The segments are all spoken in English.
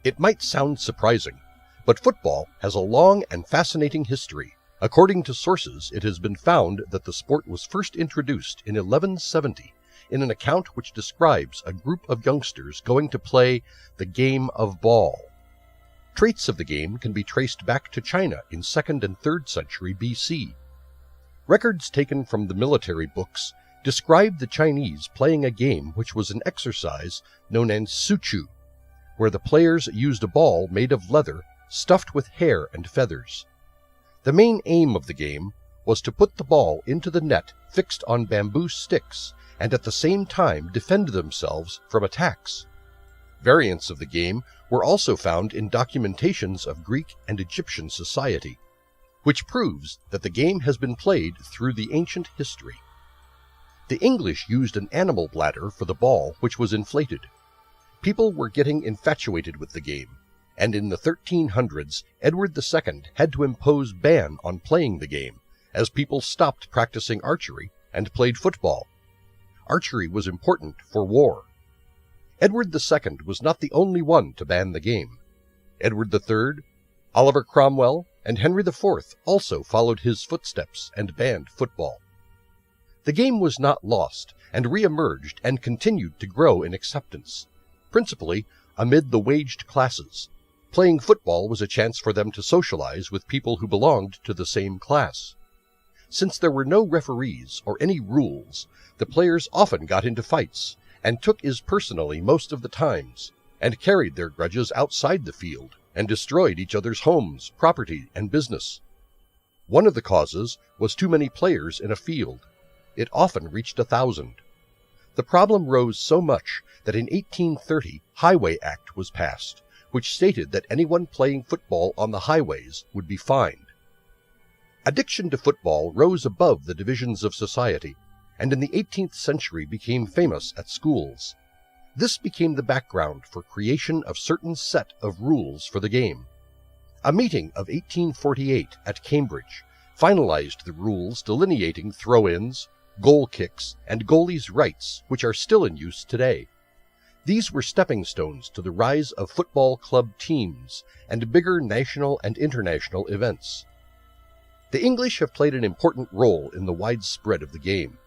It might sound surprising, but football has a long and fascinating history. According to sources, it has been found that the sport was first introduced in 1170 in an account which describes a group of youngsters going to play the game of ball. Traits of the game can be traced back to China in 2nd and 3rd century BC. Records taken from the military books describe the Chinese playing a game which was an exercise known as suchu, where the players used a ball made of leather stuffed with hair and feathers. The main aim of the game was to put the ball into the net fixed on bamboo sticks and at the same time defend themselves from attacks. Variants of the game were also found in documentations of Greek and Egyptian society, which proves that the game has been played through the ancient history. The English used an animal bladder for the ball, which was inflated. People were getting infatuated with the game, and in the 1300s, Edward II had to impose ban on playing the game, as people stopped practicing archery and played football. Archery was important for war. Edward II was not the only one to ban the game. Edward III, Oliver Cromwell, and Henry IV also followed his footsteps and banned football. The game was not lost and re-emerged and continued to grow in acceptance, principally amid the waged classes. Playing football was a chance for them to socialize with people who belonged to the same class. Since there were no referees or any rules, the players often got into fights, and took is personally most of the times, and carried their grudges outside the field, and destroyed each other's homes, property, and business. One of the causes was too many players in a field. It often reached 1,000. The problem rose so much that in 1830 Highway Act was passed, which stated that anyone playing football on the highways would be fined. Addiction to football rose above the divisions of society, and in the 18th century became famous at schools. This became the background for creation of certain set of rules for the game. A meeting of 1848 at Cambridge finalized the rules delineating throw-ins, goal kicks, and goalies' rights, which are still in use today. These were stepping stones to the rise of football club teams and bigger national and international events. The English have played an important role in the widespread of the game,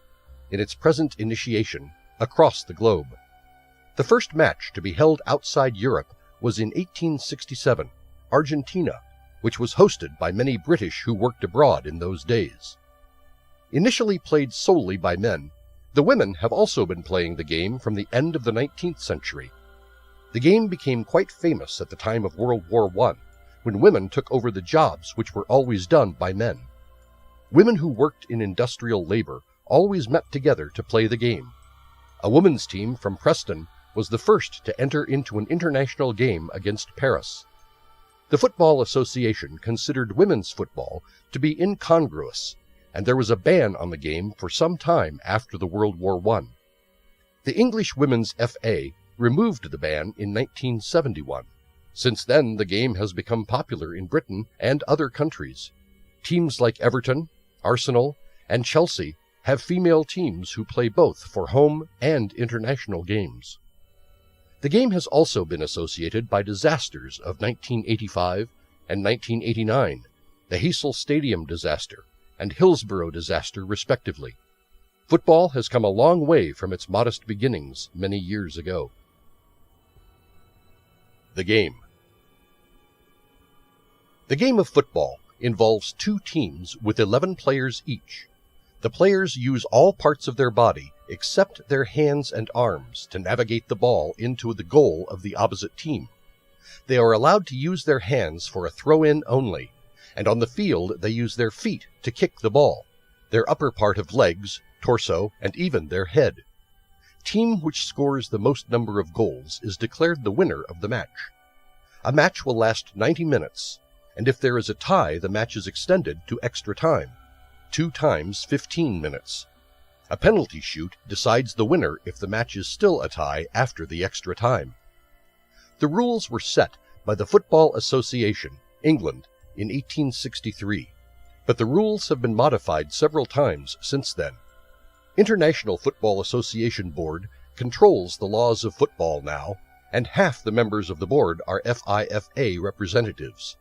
in its present initiation across the globe. The first match to be held outside Europe was in 1867, Argentina, which was hosted by many British who worked abroad in those days. Initially played solely by men, the women have also been playing the game from the end of the 19th century. The game became quite famous at the time of World War I, when women took over the jobs which were always done by men. Women who worked in industrial labor always met together to play the game. A women's team from Preston was the first to enter into an international game against Paris. The Football Association considered women's football to be incongruous, and there was a ban on the game for some time after the World War I. The English Women's FA removed the ban in 1971. Since then, the game has become popular in Britain and other countries. Teams like Everton, Arsenal, and Chelsea have female teams who play both for home and international games. The game has also been associated by disasters of 1985 and 1989, the Heysel Stadium disaster and Hillsborough disaster respectively. Football has come a long way from its modest beginnings many years ago. The game. The game of football involves two teams with 11 players each. The players use all parts of their body except their hands and arms to navigate the ball into the goal of the opposite team. They are allowed to use their hands for a throw-in only, and on the field they use their feet to kick the ball, their upper part of legs, torso, and even their head. Team which scores the most number of goals is declared the winner of the match. A match will last 90 minutes, and if there is a tie, the match is extended to extra time, 2 times 15 minutes. A penalty shoot decides the winner if the match is still a tie after the extra time. The rules were set by the Football Association, England, in 1863, but the rules have been modified several times since then. International Football Association Board controls the laws of football now, and half the members of the board are FIFA representatives.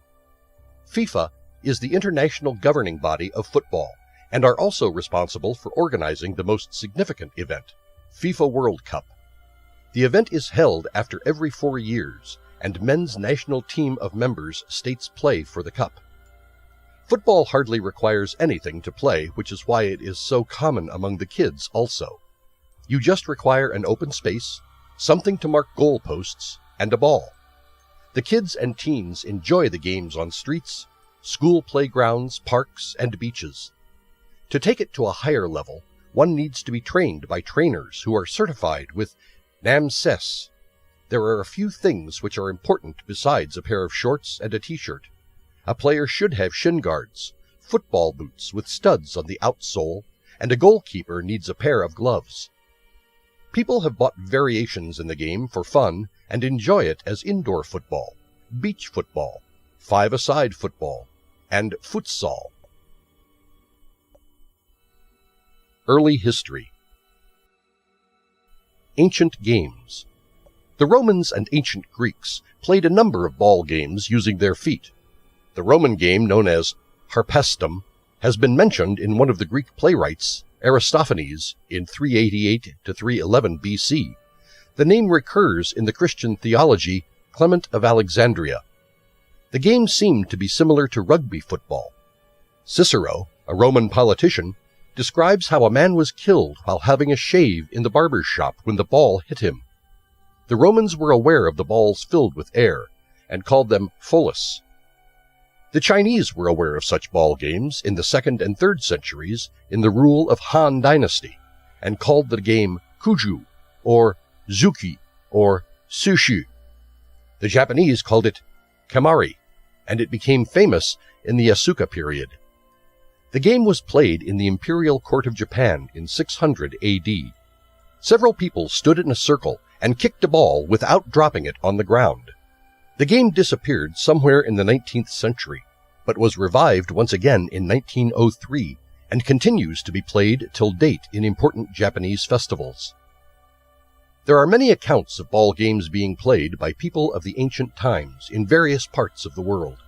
FIFA is the international governing body of football, and are also responsible for organizing the most significant event, FIFA World Cup. The event is held after every 4 years, and men's national team of members states play for the cup. Football hardly requires anything to play, which is why it is so common among the kids also. You just require an open space, something to mark goal posts, and a ball. The kids and teens enjoy the games on streets, school playgrounds, parks, and beaches. To take it to a higher level, one needs to be trained by trainers who are certified with NAMSES. There are a few things which are important besides a pair of shorts and a t-shirt. A player should have shin guards, football boots with studs on the outsole, and a goalkeeper needs a pair of gloves. People have bought variations in the game for fun and enjoy it as indoor football, beach football, five-a-side football, and futsal. Early history. Ancient games. The Romans and ancient Greeks played a number of ball games using their feet. The Roman game known as harpastum has been mentioned in one of the Greek playwrights, Aristophanes, in 388 to 311 BC. The name recurs in the Christian theology Clement of Alexandria. The game seemed to be similar to rugby football. Cicero, a Roman politician, describes how a man was killed while having a shave in the barber's shop when the ball hit him. The Romans were aware of the balls filled with air, and called them pholus. The Chinese were aware of such ball games in the 2nd and 3rd centuries in the rule of Han Dynasty, and called the game kuju, or zuki, or sushi. The Japanese called it kamari, and it became famous in the Asuka period. The game was played in the imperial court of Japan in 600 AD. Several people stood in a circle and kicked a ball without dropping it on the ground. The game disappeared somewhere in the 19th century, but was revived once again in 1903 and continues to be played till date in important Japanese festivals. There are many accounts of ball games being played by people of the ancient times in various parts of the world.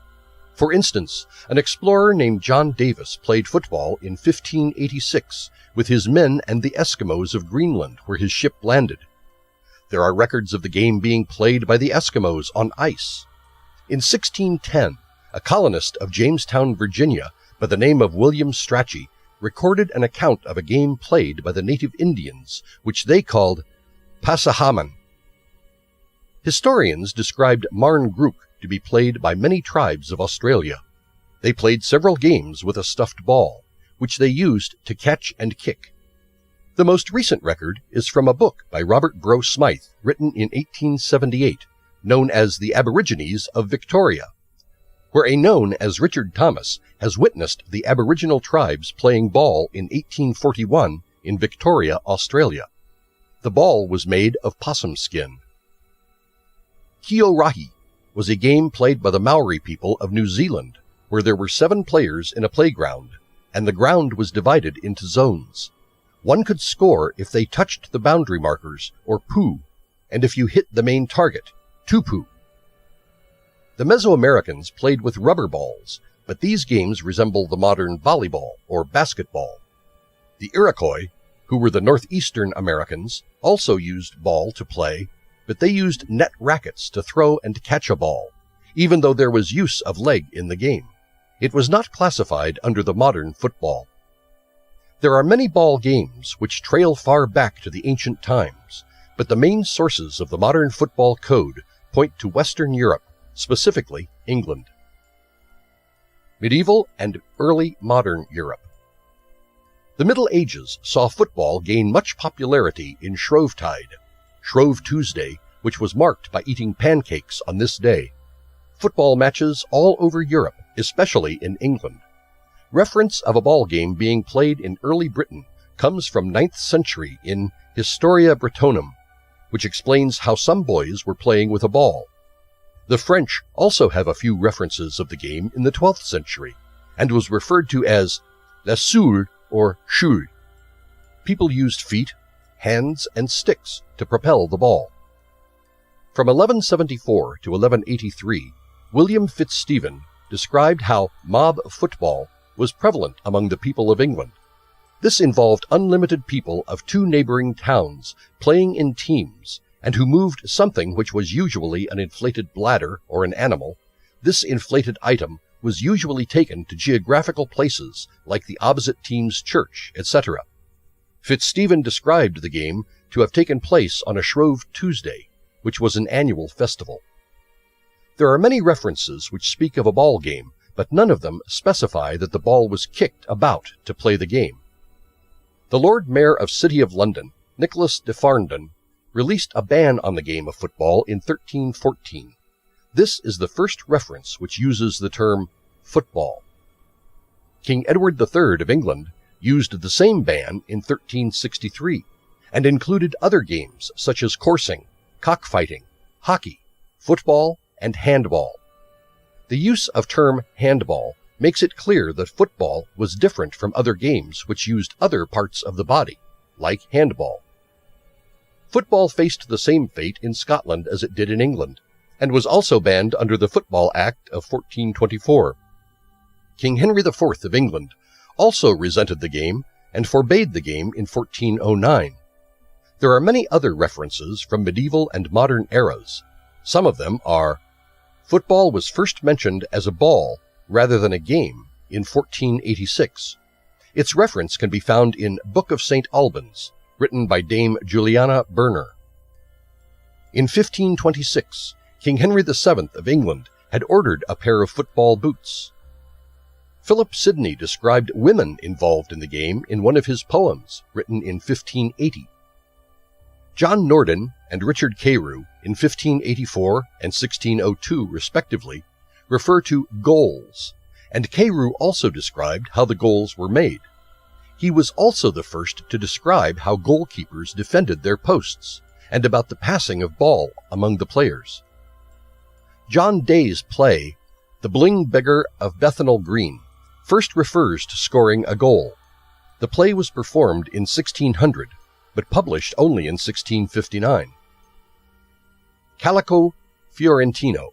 For instance, an explorer named John Davis played football in 1586 with his men and the Eskimos of Greenland, where his ship landed. There are records of the game being played by the Eskimos on ice. In 1610, a colonist of Jamestown, Virginia, by the name of William Strachey, recorded an account of a game played by the native Indians, which they called Passahaman. Historians described Marn Grook to be played by many tribes of Australia. They played several games with a stuffed ball, which they used to catch and kick. The most recent record is from a book by Robert Brough Smythe, written in 1878, known as The Aborigines of Victoria, where a known as Richard Thomas has witnessed the Aboriginal tribes playing ball in 1841 in Victoria, Australia. The ball was made of possum skin. Kiorahi was a game played by the Maori people of New Zealand, where there were 7 players in a playground, and the ground was divided into zones. One could score if they touched the boundary markers, or poo, and if you hit the main target, tupu. The Mesoamericans played with rubber balls, but these games resemble the modern volleyball or basketball. The Iroquois, who were the northeastern Americans, also used ball to play, but they used net rackets to throw and catch a ball, even though there was use of leg in the game. It was not classified under the modern football. There are many ball games which trail far back to the ancient times, but the main sources of the modern football code point to Western Europe, specifically England. Medieval and early modern Europe. The Middle Ages saw football gain much popularity in Shrovetide, Shrove Tuesday, which was marked by eating pancakes on this day. Football matches all over Europe, especially in England. Reference of a ball game being played in early Britain comes from 9th century in Historia Bretonum, which explains how some boys were playing with a ball. The French also have a few references of the game in the 12th century, and was referred to as la soule or choule. People used feet, hands, and sticks to propel the ball. From 1174 to 1183, William Fitzstephen described how mob football was prevalent among the people of England. This involved unlimited people of two neighboring towns playing in teams, and who moved something which was usually an inflated bladder or an animal. This inflated item was usually taken to geographical places like the opposite team's church, etc. Fitzstephen described the game to have taken place on a Shrove Tuesday, which was an annual festival. There are many references which speak of a ball game, but none of them specify that the ball was kicked about to play the game. The Lord Mayor of City of London, Nicholas de Farndon, released a ban on the game of football in 1314. This is the first reference which uses the term football. King Edward III of England used the same ban in 1363, and included other games such as coursing, cockfighting, hockey, football, and handball. The use of term handball makes it clear that football was different from other games which used other parts of the body, like handball. Football faced the same fate in Scotland as it did in England, and was also banned under the Football Act of 1424. King Henry IV of England also resented the game and forbade the game in 1409. There are many other references from medieval and modern eras. Some of them are: football was first mentioned as a ball rather than a game in 1486. Its reference can be found in Book of St. Albans, written by Dame Juliana Burner. In 1526, King Henry VII of England had ordered a pair of football boots. Philip Sidney described women involved in the game in one of his poems, written in 1580. John Norden and Richard Carew, in 1584 and 1602 respectively, refer to goals, and Carew also described how the goals were made. He was also the first to describe how goalkeepers defended their posts, and about the passing of ball among the players. John Day's play, The Bling Beggar of Bethnal Green, first refers to scoring a goal. The play was performed in 1600, but published only in 1659. Calico Fiorentino.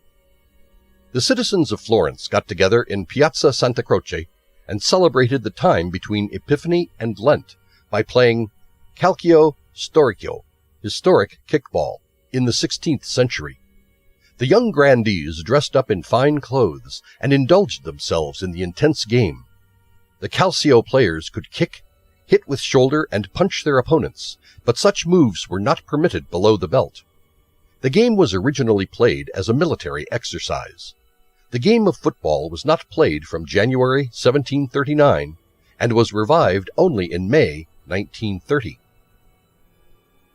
The citizens of Florence got together in Piazza Santa Croce and celebrated the time between Epiphany and Lent by playing calcio storico, historic kickball, in the 16th century. The young grandees dressed up in fine clothes and indulged themselves in the intense game. The calcio players could kick, hit with shoulder, and punch their opponents, but such moves were not permitted below the belt. The game was originally played as a military exercise. The game of football was not played from January 1739 and was revived only in May 1930.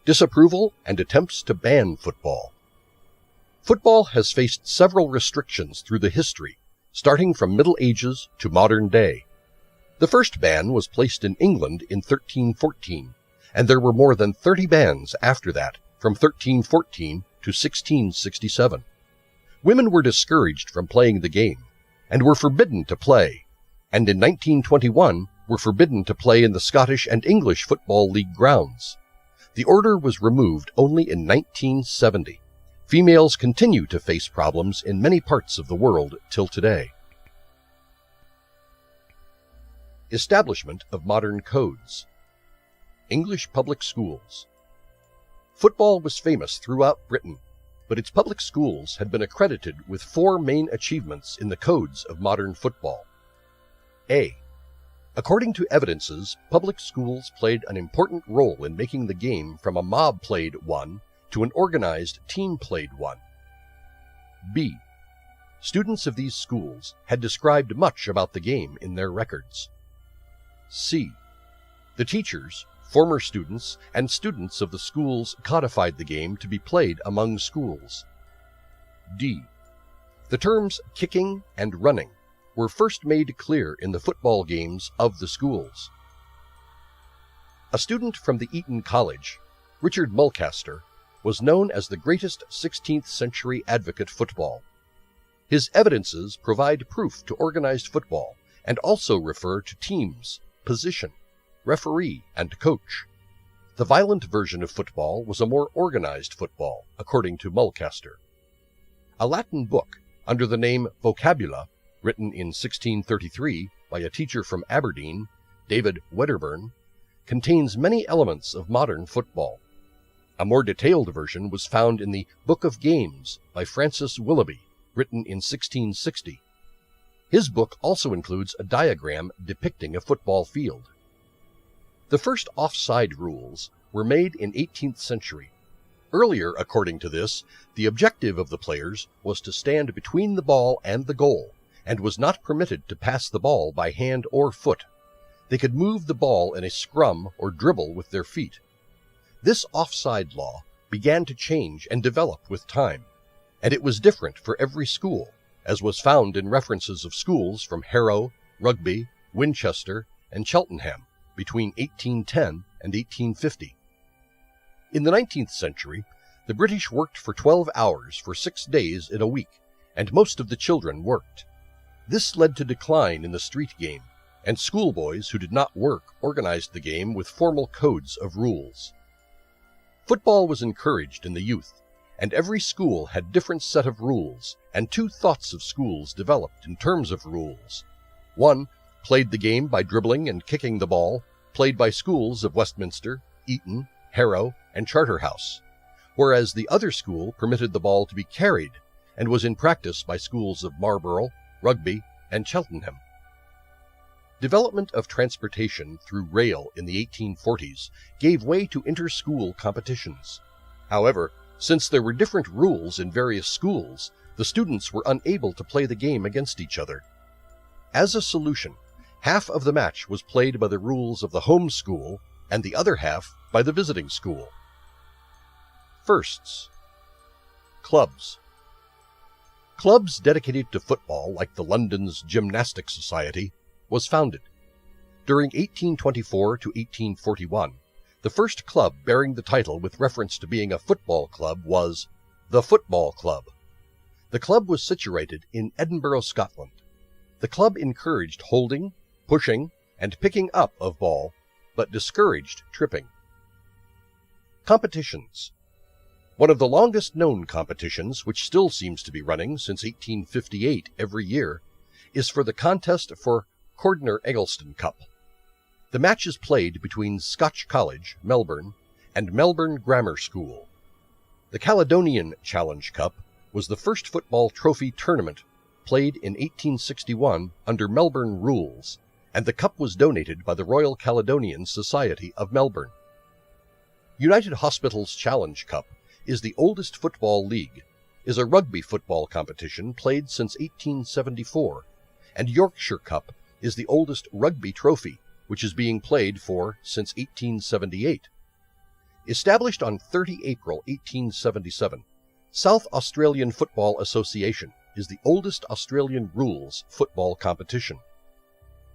Disapproval and attempts to ban football. Football has faced several restrictions through the history, starting from Middle Ages to modern day. The first ban was placed in England in 1314, and there were more than 30 bans after that, from 1314 to 1667. Women were discouraged from playing the game, and were forbidden to play, and in 1921 were forbidden to play in the Scottish and English Football League grounds. The order was removed only in 1970. Females continue to face problems in many parts of the world till today. Establishment of modern codes. English public schools. Football was famous throughout Britain, but its public schools had been accredited with 4 main achievements in the codes of modern football. A. According to evidences, public schools played an important role in making the game from a mob-played one to an organized team-played one. B. Students of these schools had described much about the game in their records. C. The teachers, former students, and students of the schools codified the game to be played among schools. D. The terms kicking and running were first made clear in the football games of the schools. A student from the Eton College, Richard Mulcaster, was known as the greatest 16th century advocate football. His evidences provide proof to organized football and also refer to teams, position, referee, and coach. The violent version of football was a more organized football, according to Mulcaster. A Latin book, under the name Vocabula, written in 1633 by a teacher from Aberdeen, David Wedderburn, contains many elements of modern football. A more detailed version was found in the Book of Games by Francis Willoughby, written in 1660. His book also includes a diagram depicting a football field. The first offside rules were made in 18th century. Earlier, according to this, the objective of the players was to stand between the ball and the goal, and was not permitted to pass the ball by hand or foot. They could move the ball in a scrum or dribble with their feet. This offside law began to change and develop with time, and it was different for every school, as was found in references of schools from Harrow, Rugby, Winchester, and Cheltenham between 1810 and 1850. In the 19th century, the British worked for 12 hours for 6 days in a week, and most of the children worked. This led to decline in the street game, and schoolboys who did not work organized the game with formal codes of rules. Football was encouraged in the youth, and every school had different set of rules, and two thoughts of schools developed in terms of rules. One played the game by dribbling and kicking the ball, played by schools of Westminster, Eton, Harrow, and Charterhouse, whereas the other school permitted the ball to be carried, and was in practice by schools of Marlborough, Rugby, and Cheltenham. Development of transportation through rail in the 1840s gave way to inter-school competitions. However, since there were different rules in various schools, the students were unable to play the game against each other. As a solution, half of the match was played by the rules of the home school and the other half by the visiting school. Firsts. Clubs. Clubs dedicated to football, like the London's Gymnastics Society, was founded. During 1824 to 1841, the first club bearing the title with reference to being a football club was the Football Club. The club was situated in Edinburgh, Scotland. The club encouraged holding, pushing, and picking up of ball, but discouraged tripping. Competitions. One of the longest-known competitions, which still seems to be running since 1858 every year, is for the contest for Cordner-Eggleston Cup. The match is played between Scotch College, Melbourne, and Melbourne Grammar School. The Caledonian Challenge Cup was the first football trophy tournament played in 1861 under Melbourne rules, and the cup was donated by the Royal Caledonian Society of Melbourne. United Hospitals Challenge Cup is the oldest football league, is a rugby football competition played since 1874, and Yorkshire Cup is the oldest rugby trophy, which is being played for since 1878. Established on 30 April 1877, South Australian Football Association is the oldest Australian rules football competition.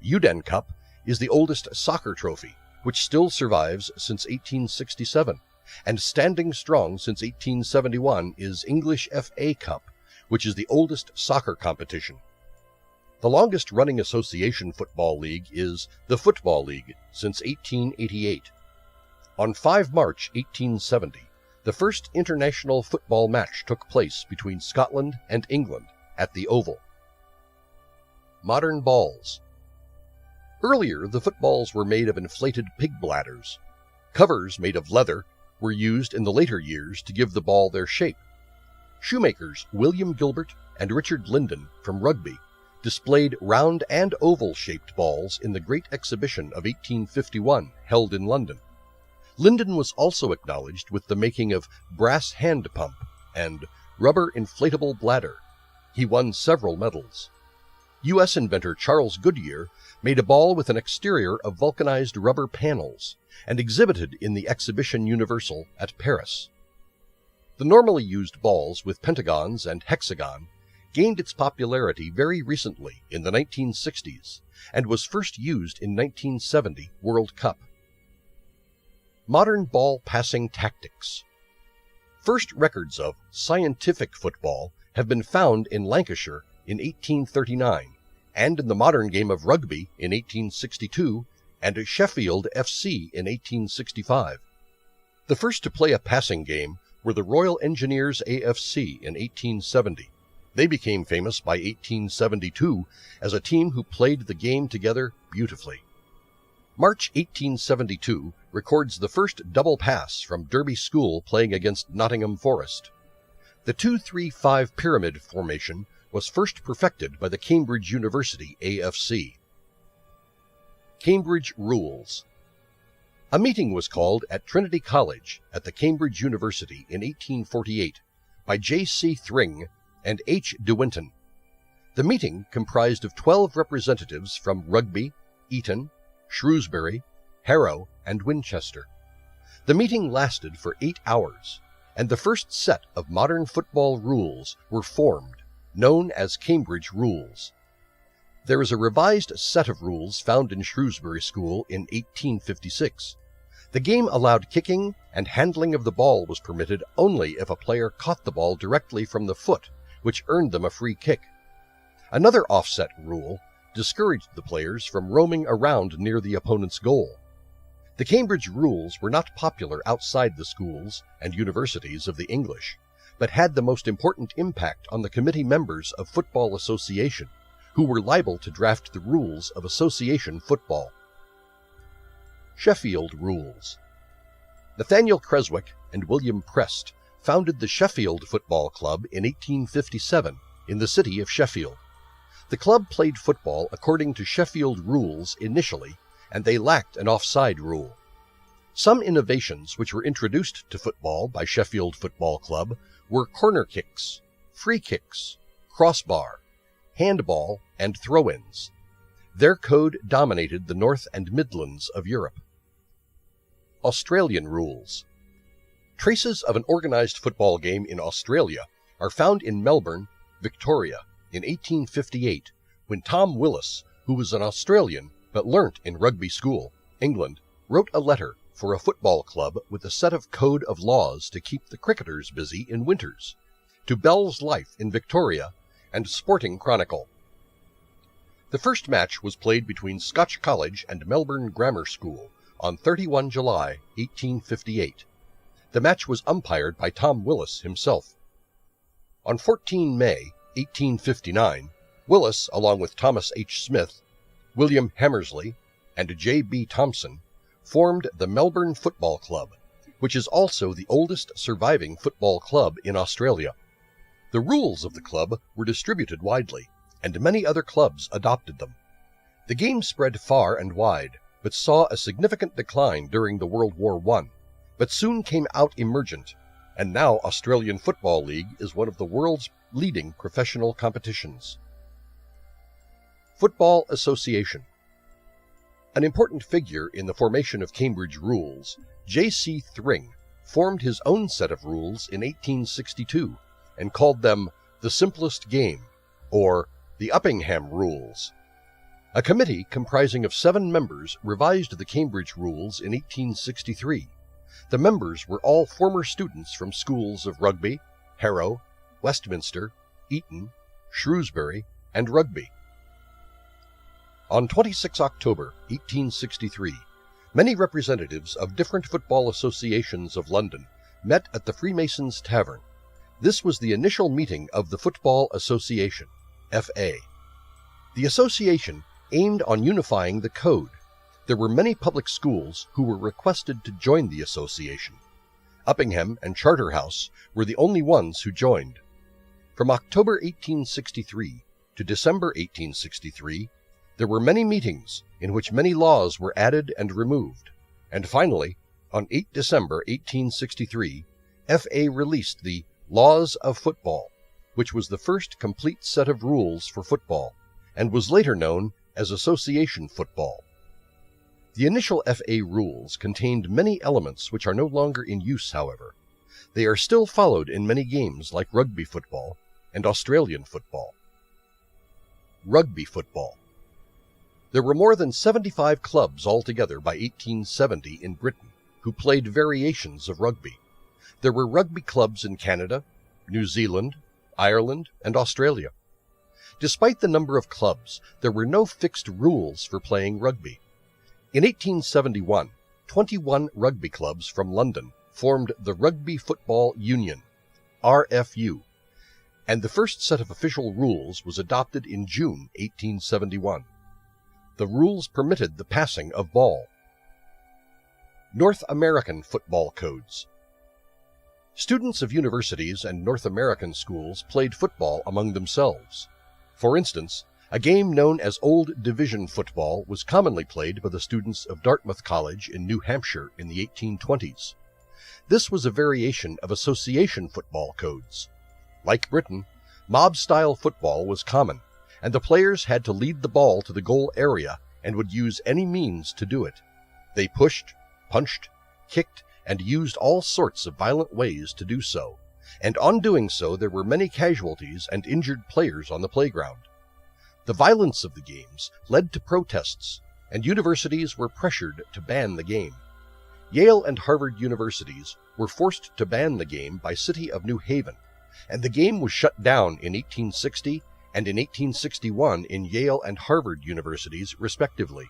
Uden Cup is the oldest soccer trophy, which still survives since 1867, and standing strong since 1871 is English FA Cup, which is the oldest soccer competition. The longest-running association football league is the Football League since 1888. On 5 March 1870, the first international football match took place between Scotland and England at the Oval. Modern balls. Earlier, the footballs were made of inflated pig bladders. Covers made of leather were used in the later years to give the ball their shape. Shoemakers William Gilbert and Richard Linden from Rugby displayed round and oval-shaped balls in the Great Exhibition of 1851 held in London. Linden was also acknowledged with the making of brass hand pump and rubber inflatable bladder. He won several medals. U.S. inventor Charles Goodyear made a ball with an exterior of vulcanized rubber panels and exhibited in the Exhibition Universal at Paris. The normally used balls with pentagons and hexagon gained its popularity very recently in the 1960s and was first used in 1970 World Cup. Modern ball passing tactics. First records of scientific football have been found in Lancashire in 1839 and in the modern game of rugby in 1862 and at Sheffield FC in 1865. The first to play a passing game were the Royal Engineers AFC in 1870. They became famous by 1872 as a team who played the game together beautifully. March 1872 records the first double pass from Derby School playing against Nottingham Forest. The 2-3-5 pyramid formation was first perfected by the Cambridge University AFC. Cambridge Rules. A meeting was called at Trinity College at the Cambridge University in 1848 by J.C. Thring and H. De Winton. The meeting comprised of 12 representatives from Rugby, Eton, Shrewsbury, Harrow, and Winchester. The meeting lasted for 8 hours, and the first set of modern football rules were formed, known as Cambridge Rules. There is a revised set of rules found in Shrewsbury School in 1856. The game allowed kicking, and handling of the ball was permitted only if a player caught the ball directly from the foot, which earned them a free kick. Another offset rule discouraged the players from roaming around near the opponent's goal. The Cambridge Rules were not popular outside the schools and universities of the English, but had the most important impact on the committee members of Football Association, who were liable to draft the rules of association football. Sheffield Rules. Nathaniel Creswick and William Prest founded the Sheffield Football Club in 1857 in the city of Sheffield. The club played football according to Sheffield rules initially, and they lacked an offside rule. Some innovations which were introduced to football by Sheffield Football Club were corner kicks, free kicks, crossbar, handball, and throw-ins. Their code dominated the North and Midlands of Europe. Australian Rules. Traces of an organized football game in Australia are found in Melbourne, Victoria, in 1858, when Tom Willis, who was an Australian but learnt in Rugby School, England, wrote a letter for a football club with a set of code of laws to keep the cricketers busy in winters, to Bell's Life in Victoria, and Sporting Chronicle. The first match was played between Scotch College and Melbourne Grammar School on 31 July 1858. The match was umpired by Tom Willis himself. On 14 May 1859, Willis, along with Thomas H. Smith, William Hammersley, and J. B. Thompson, formed the Melbourne Football Club, which is also the oldest surviving football club in Australia. The rules of the club were distributed widely, and many other clubs adopted them. The game spread far and wide, but saw a significant decline during the World War I, but soon came out emergent, and now Australian Football League is one of the world's leading professional competitions. Football Association. An important figure in the formation of Cambridge Rules, J.C. Thring formed his own set of rules in 1862 and called them the simplest game, or the Uppingham Rules. A committee comprising of 7 members revised the Cambridge Rules in 1863. The members were all former students from schools of Rugby, Harrow, Westminster, Eton, Shrewsbury, and Rugby. On 26 October 1863, many representatives of different football associations of London met at the Freemasons' Tavern. This was the initial meeting of the Football Association, F.A. The association aimed on unifying the code. There were many public schools who were requested to join the association. Uppingham and Charterhouse were the only ones who joined. From October 1863 to December 1863, there were many meetings in which many laws were added and removed, and finally, on 8 December 1863, F.A. released the Laws of Football, which was the first complete set of rules for football, and was later known as Association Football. The initial F.A. rules contained many elements which are no longer in use, however. They are still followed in many games like Rugby Football and Australian Football. Rugby Football. There were more than 75 clubs altogether by 1870 in Britain who played variations of rugby. There were rugby clubs in Canada, New Zealand, Ireland, and Australia. Despite the number of clubs, there were no fixed rules for playing rugby. In 1871, 21 rugby clubs from London formed the Rugby Football Union, RFU, and the first set of official rules was adopted in June 1871. The rules permitted the passing of ball. North American Football Codes. Students of universities and North American schools played football among themselves. For instance, a game known as Old Division football was commonly played by the students of Dartmouth College in New Hampshire in the 1820s. This was a variation of association football codes. Like Britain, mob-style football was common, and the players had to lead the ball to the goal area and would use any means to do it. They pushed, punched, kicked, and used all sorts of violent ways to do so, and on doing so there were many casualties and injured players on the playground. The violence of the games led to protests, and universities were pressured to ban the game. Yale and Harvard universities were forced to ban the game by City of New Haven, and the game was shut down in 1860 and in 1861 in Yale and Harvard universities, respectively.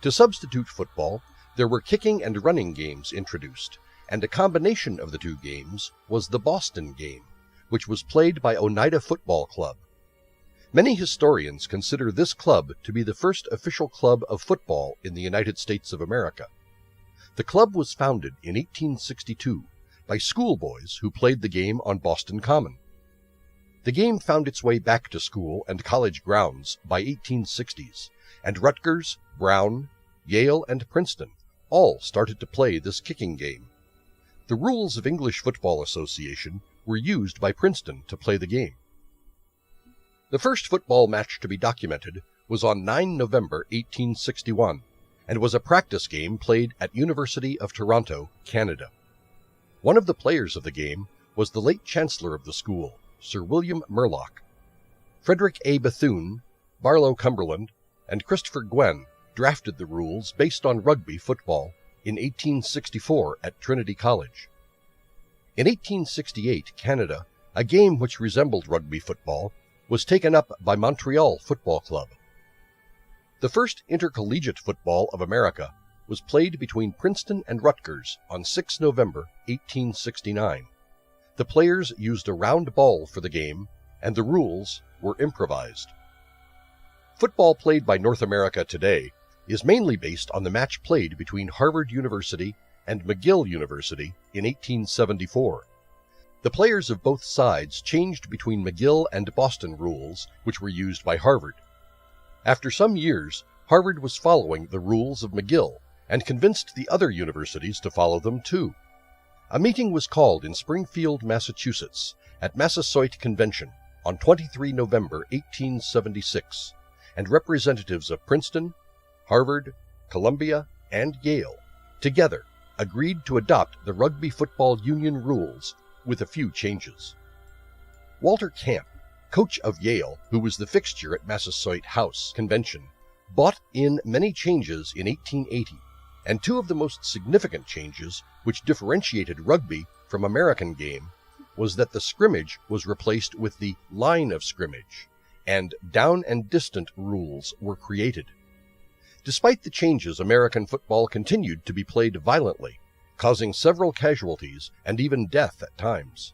To substitute football, there were kicking and running games introduced, and a combination of the two games was the Boston game, which was played by Oneida Football Club. Many historians consider this club to be the first official club of football in the United States of America. The club was founded in 1862 by schoolboys who played the game on Boston Common. The game found its way back to school and college grounds by 1860s, and Rutgers, Brown, Yale, and Princeton all started to play this kicking game. The rules of English Football Association were used by Princeton to play the game. The first football match to be documented was on 9 November 1861, and was a practice game played at University of Toronto, Canada. One of the players of the game was the late Chancellor of the school, Sir William Murlock. Frederick A. Bethune, Barlow Cumberland, and Christopher Gwen drafted the rules based on rugby football in 1864 at Trinity College. In 1868, Canada, a game which resembled rugby football, was taken up by Montreal Football Club. The first intercollegiate football of America was played between Princeton and Rutgers on 6 November 1869. The players used a round ball for the game, and the rules were improvised. Football played by North America today is mainly based on the match played between Harvard University and McGill University in 1874. The players of both sides changed between McGill and Boston rules, which were used by Harvard. After some years, Harvard was following the rules of McGill and convinced the other universities to follow them too. A meeting was called in Springfield, Massachusetts, at Massasoit Convention on 23 November 1876, and representatives of Princeton, Harvard, Columbia, and Yale together agreed to adopt the Rugby Football Union rules with a few changes. Walter Camp, coach of Yale, who was the fixture at Massasoit House Convention, brought in many changes in 1880, and two of the most significant changes which differentiated rugby from American game was that the scrimmage was replaced with the line of scrimmage, and down and distant rules were created. Despite the changes, American football continued to be played violently, causing several casualties and even death at times.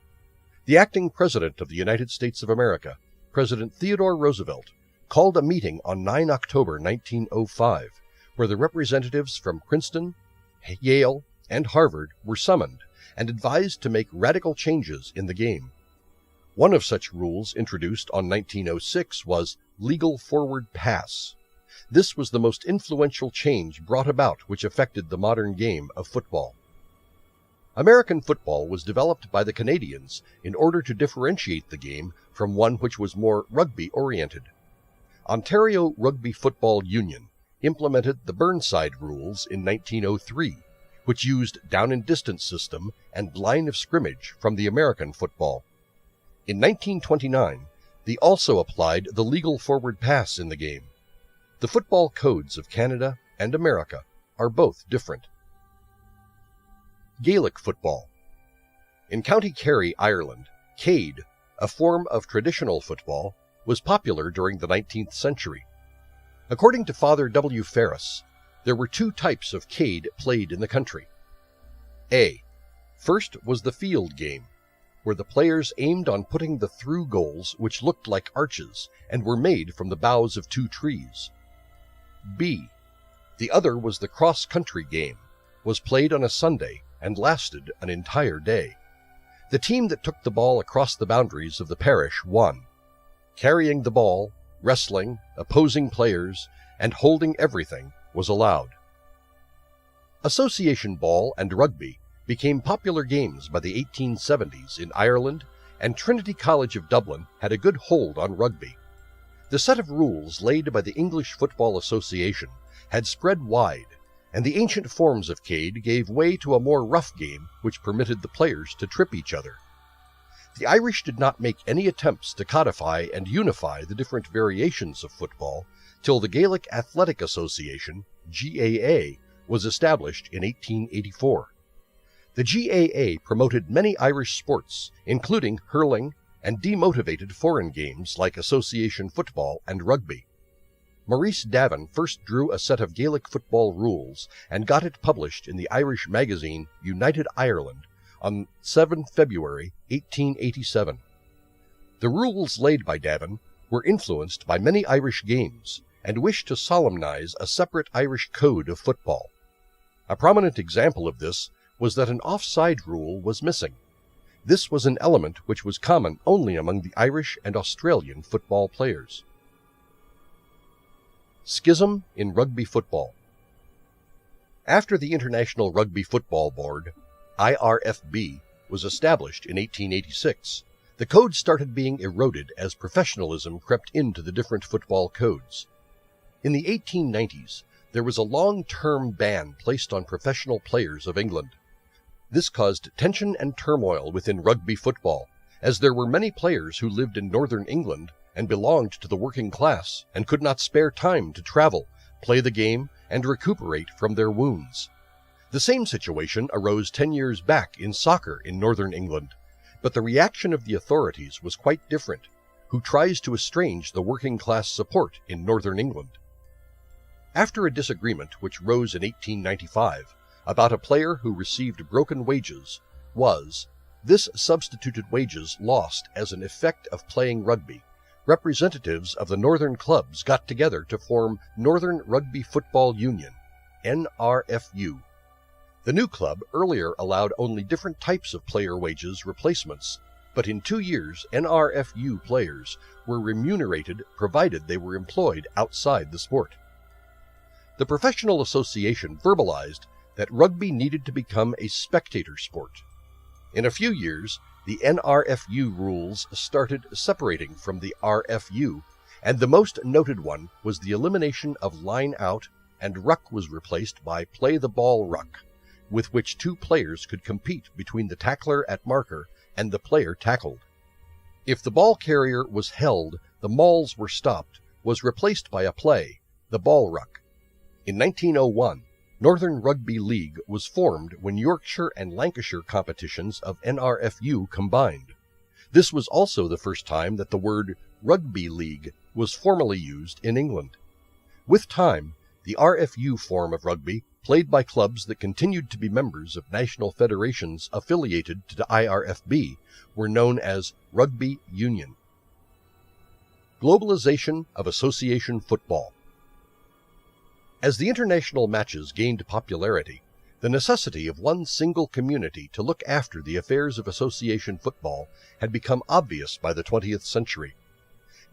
The acting President of the United States of America, President Theodore Roosevelt, called a meeting on 9 October 1905, where the representatives from Princeton, Yale, and Harvard were summoned and advised to make radical changes in the game. One of such rules introduced on 1906 was legal forward pass. This was the most influential change brought about which affected the modern game of football. American football was developed by the Canadians in order to differentiate the game from one which was more rugby-oriented. Ontario Rugby Football Union implemented the Burnside rules in 1903, which used down-and-distance system and line of scrimmage from the American football. In 1929, they also applied the legal forward pass in the game. The football codes of Canada and America are both different. Gaelic football. In County Kerry, Ireland, cade, a form of traditional football, was popular during the 19th century. According to Father W. Ferris, there were two types of cade played in the country. A. First was the field game, where the players aimed on putting the through goals which looked like arches and were made from the boughs of 2 trees. B. The other was the cross-country game, was played on a Sunday and lasted an entire day. The team that took the ball across the boundaries of the parish won. Carrying the ball, wrestling, opposing players, and holding everything was allowed. Association ball and rugby became popular games by the 1870s in Ireland, and Trinity College of Dublin had a good hold on rugby. The set of rules laid by the English Football Association had spread wide, and the ancient forms of cade gave way to a more rough game which permitted the players to trip each other. The Irish did not make any attempts to codify and unify the different variations of football till the Gaelic Athletic Association, GAA, was established in 1884. The GAA promoted many Irish sports, including hurling and demotivated foreign games like association football and rugby. Maurice Davin first drew a set of Gaelic football rules and got it published in the Irish magazine United Ireland on 7 February 1887. The rules laid by Davin were influenced by many Irish games and wished to solemnize a separate Irish code of football. A prominent example of this was that an offside rule was missing. This was an element which was common only among the Irish and Australian football players. Schism in rugby football. After the International Rugby Football Board, IRFB, was established in 1886, the code started being eroded as professionalism crept into the different football codes. In the 1890s, there was a long-term ban placed on professional players of England. This caused tension and turmoil within rugby football, as there were many players who lived in northern England and belonged to the working class and could not spare time to travel, play the game, and recuperate from their wounds. The same situation arose 10 years back in soccer in northern England, but the reaction of the authorities was quite different, who tries to estrange the working class support in northern England. After a disagreement which rose in 1895 about a player who received broken wages, this substituted wages lost as an effect of playing rugby, representatives of the northern clubs got together to form Northern Rugby Football Union, NRFU. The new club earlier allowed only different types of player wages replacements, but in 2 years NRFU players were remunerated provided they were employed outside the sport. The professional association verbalized that rugby needed to become a spectator sport. In a few years, the NRFU rules started separating from the RFU, and the most noted one was the elimination of line out, and ruck was replaced by play the ball ruck, with which 2 players could compete between the tackler at marker and the player tackled. If the ball carrier was held, the mauls were stopped, was replaced by a play, the ball ruck. In 1901, Northern Rugby League was formed when Yorkshire and Lancashire competitions of NRFU combined. This was also the first time that the word Rugby League was formally used in England. With time, the RFU form of rugby, played by clubs that continued to be members of national federations affiliated to the IRFB, were known as Rugby Union. Globalization of association football. As the international matches gained popularity, the necessity of one single community to look after the affairs of association football had become obvious by the 20th century.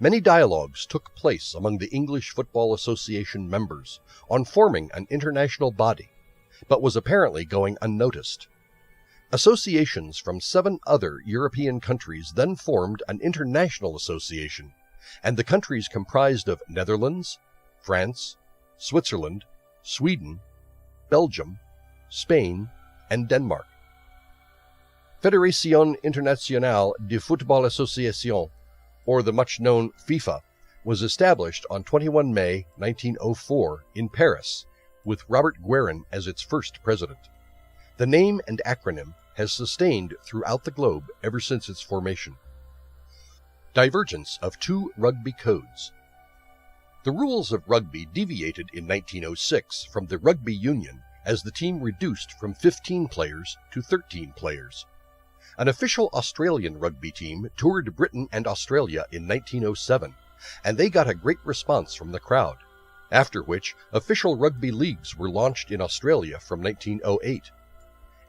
Many dialogues took place among the English Football Association members on forming an international body, but was apparently going unnoticed. Associations from 7 other European countries then formed an international association, and the countries comprised of Netherlands, France, Switzerland, Sweden, Belgium, Spain, and Denmark. Fédération Internationale de Football Association, or the much-known FIFA, was established on 21 May 1904 in Paris, with Robert Guerin as its first president. The name and acronym has sustained throughout the globe ever since its formation. Divergence of 2 rugby codes. The rules of rugby deviated in 1906 from the Rugby Union as the team reduced from 15 players to 13 players. An official Australian rugby team toured Britain and Australia in 1907, and they got a great response from the crowd, after which official rugby leagues were launched in Australia from 1908.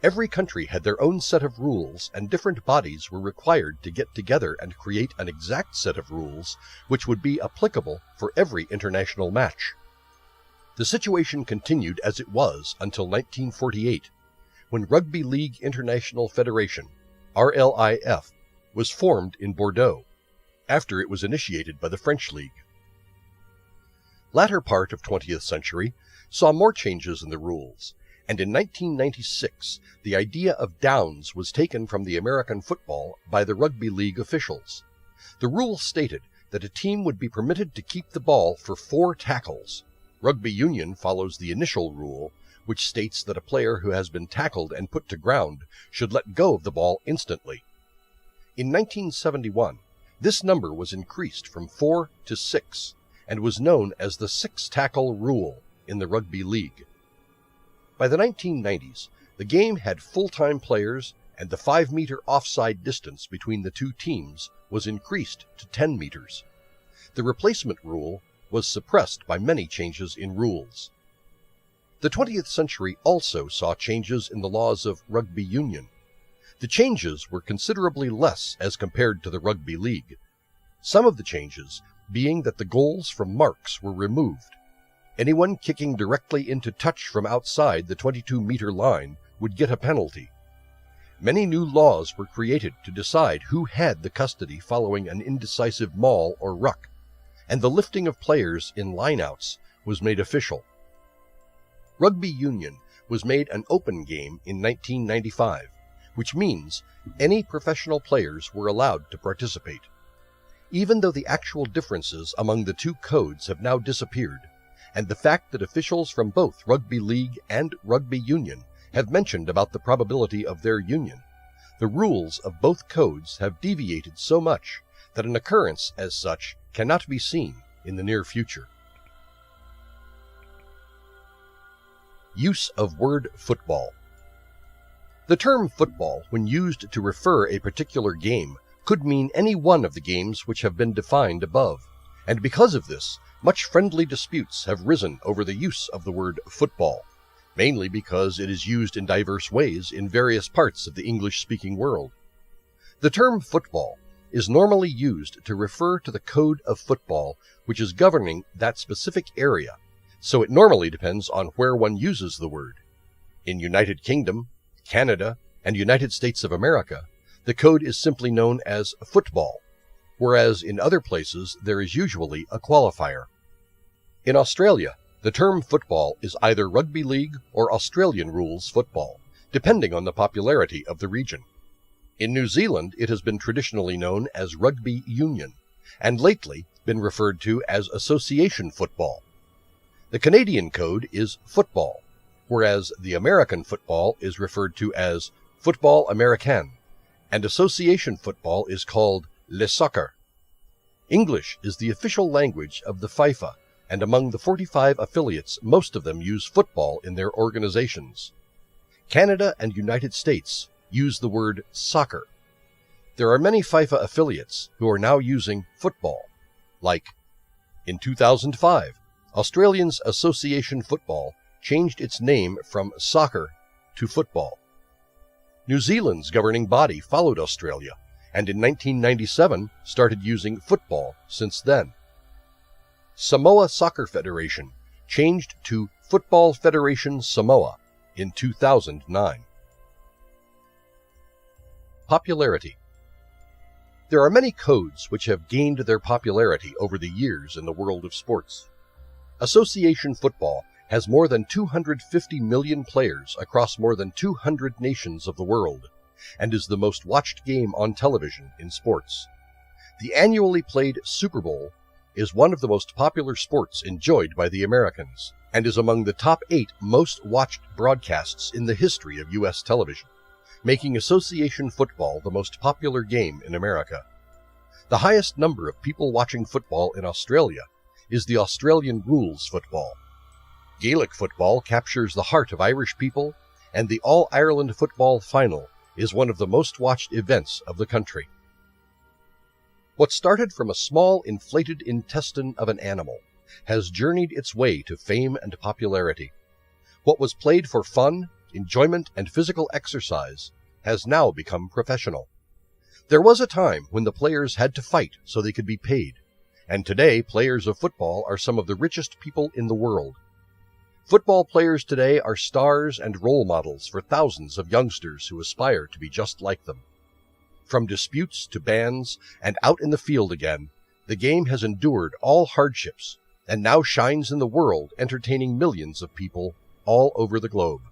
Every country had their own set of rules, and different bodies were required to get together and create an exact set of rules which would be applicable for every international match. The situation continued as it was until 1948, when Rugby League International Federation, RLIF, was formed in Bordeaux, after it was initiated by the French League. Latter part of 20th century saw more changes in the rules, and in 1996 the idea of downs was taken from the American football by the Rugby League officials. The rule stated that a team would be permitted to keep the ball for 4 tackles. Rugby union follows the initial rule, which states that a player who has been tackled and put to ground should let go of the ball instantly. In 1971, this number was increased from 4 to 6, and was known as the 6-tackle rule in the Rugby League. By the 1990s, the game had full-time players, and the 5-meter offside distance between the two teams was increased to 10 meters. The replacement rule was suppressed by many changes in rules. The 20th century also saw changes in the laws of rugby union. The changes were considerably less as compared to the Rugby League. Some of the changes being that the goals from marks were removed. Anyone kicking directly into touch from outside the 22-meter line would get a penalty. Many new laws were created to decide who had the custody following an indecisive maul or ruck, and the lifting of players in lineouts was made official. Rugby union was made an open game in 1995, which means any professional players were allowed to participate. Even though the actual differences among the two codes have now disappeared, and the fact that officials from both Rugby League and Rugby Union have mentioned about the probability of their union, the rules of both codes have deviated so much that an occurrence as such cannot be seen in the near future. Use of word football. The term football, when used to refer a particular game, could mean any one of the games which have been defined above, and because of this, much friendly disputes have risen over the use of the word football, mainly because it is used in diverse ways in various parts of the English-speaking world. The term football is normally used to refer to the code of football which is governing that specific area, so it normally depends on where one uses the word. In United Kingdom, Canada, and United States of America, the code is simply known as football, whereas in other places there is usually a qualifier. In Australia, the term football is either Rugby League or Australian rules football, depending on the popularity of the region. In New Zealand, it has been traditionally known as rugby union, and lately been referred to as association football. The Canadian code is football, whereas the American football is referred to as football américain, and association football is called le soccer. English is the official language of the FIFA, and among the 45 affiliates, most of them use football in their organizations. Canada and United States use the word soccer. There are many FIFA affiliates who are now using football, like in 2005, Australians Association Football changed its name from soccer to football. New Zealand's governing body followed Australia, and in 1997 started using football since then. Samoa Soccer Federation changed to Football Federation Samoa in 2009. Popularity. There are many codes which have gained their popularity over the years in the world of sports. Association football has more than 250 million players across more than 200 nations of the world, and is the most watched game on television in sports. The annually played Super Bowl is one of the most popular sports enjoyed by the Americans, and is among the top 8 most watched broadcasts in the history of U.S. television, making association football the most popular game in America. The highest number of people watching football in Australia is the Australian rules football. Gaelic football captures the heart of Irish people, and the All-Ireland Football Final is one of the most watched events of the country. What started from a small inflated intestine of an animal has journeyed its way to fame and popularity. What was played for fun, enjoyment, and physical exercise has now become professional. There was a time when the players had to fight so they could be paid, and today players of football are some of the richest people in the world. Football players today are stars and role models for thousands of youngsters who aspire to be just like them. From disputes to bans and out in the field again, the game has endured all hardships and now shines in the world, entertaining millions of people all over the globe.